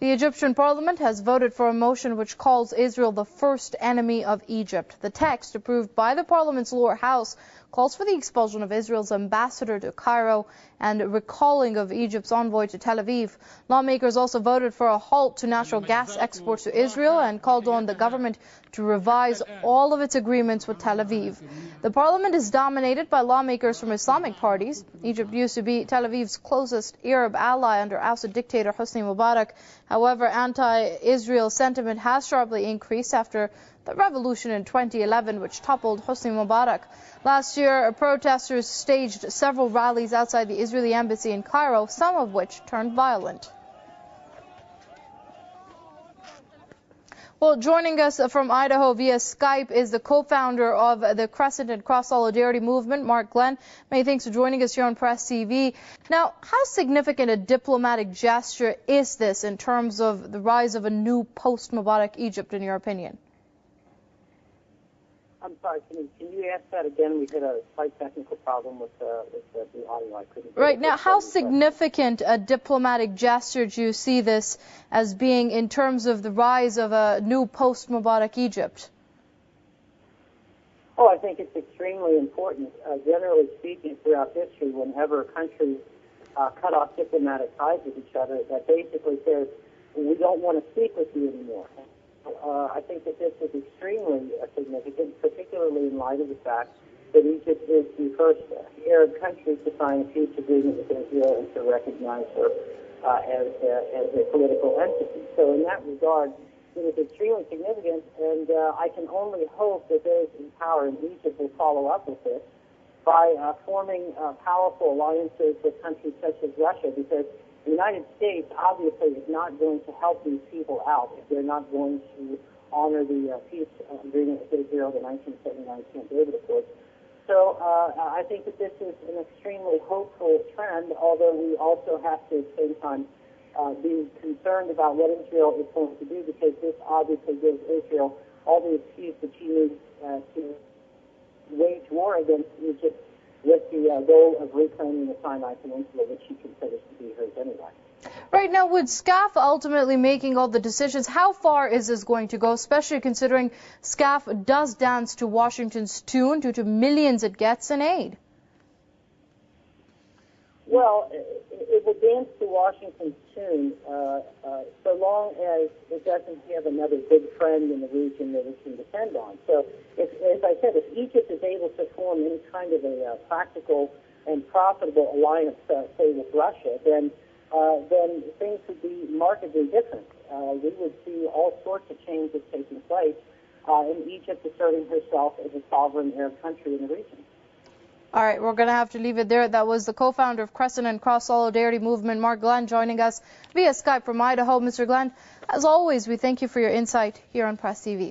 The Egyptian parliament has voted for a motion which calls Israel the first enemy of Egypt. The text, approved by the parliament's lower house, calls for the expulsion of Israel's ambassador to Cairo and recalling of Egypt's envoy to Tel Aviv. Lawmakers also voted for a halt to natural gas exports to Israel and called on the government to revise all of its agreements with Tel Aviv. The parliament is dominated by lawmakers from Islamic parties. Egypt used to be Tel Aviv's closest Arab ally under ousted dictator Hosni Mubarak. However, anti-Israel sentiment has sharply increased after the revolution in 2011, which toppled Hosni Mubarak. Last year, protesters staged several rallies outside the Israeli embassy in Cairo, some of which turned violent. Well, joining us from Idaho via Skype is the co-founder of the Crescent and Cross Solidarity Movement, Mark Glenn. Many thanks for joining us here on Press TV. Now, how significant a diplomatic gesture is this in terms of the rise of a new post-Mubarak Egypt, in your opinion? I'm sorry, can you ask that again? We had a slight technical problem with the audio. I couldn't. Right. Now, how significant a diplomatic gesture do you see this as being in terms of the rise of a new post-Mubarak Egypt? Oh, I think it's extremely important. Generally speaking, throughout history, whenever countries cut off diplomatic ties with each other, that basically says, we don't want to speak with you anymore. I think that this is extremely significant, particularly in light of the fact that Egypt is the first Arab country to sign a peace agreement with Israel and to recognize her as a political entity. So in that regard, it is extremely significant, and I can only hope that those in power in Egypt will follow up with this by forming powerful alliances with countries such as Russia, because the United States obviously is not going to help these people out if they're not going to honor the peace agreement with Israel, the 1979 Camp David Accords. So I think that this is an extremely hopeful trend, although we also have to at the same time be concerned about what Israel is going to do, because this obviously gives Israel all the excuse that she needs to wage war against Egypt, with the goal of reclaiming the Sinai Peninsula, which she considers to be hers anyway. Right now, with SCAF ultimately making all the decisions, how far is this going to go, especially considering SCAF does dance to Washington's tune due to millions it gets in aid? Well, it will dance to Washington's tune so long as it doesn't have another big friend in the region that it can depend on. So, as I said, if Egypt is able to form any kind of a practical and profitable alliance, say, with Russia, then things would be markedly different. We would see all sorts of changes taking place in Egypt asserting herself as a sovereign Arab country in the region. All right, we're going to have to leave it there. That was the co-founder of Crescent and Cross Solidarity Movement, Mark Glenn, joining us via Skype from Idaho. Mr. Glenn, as always, we thank you for your insight here on Press TV.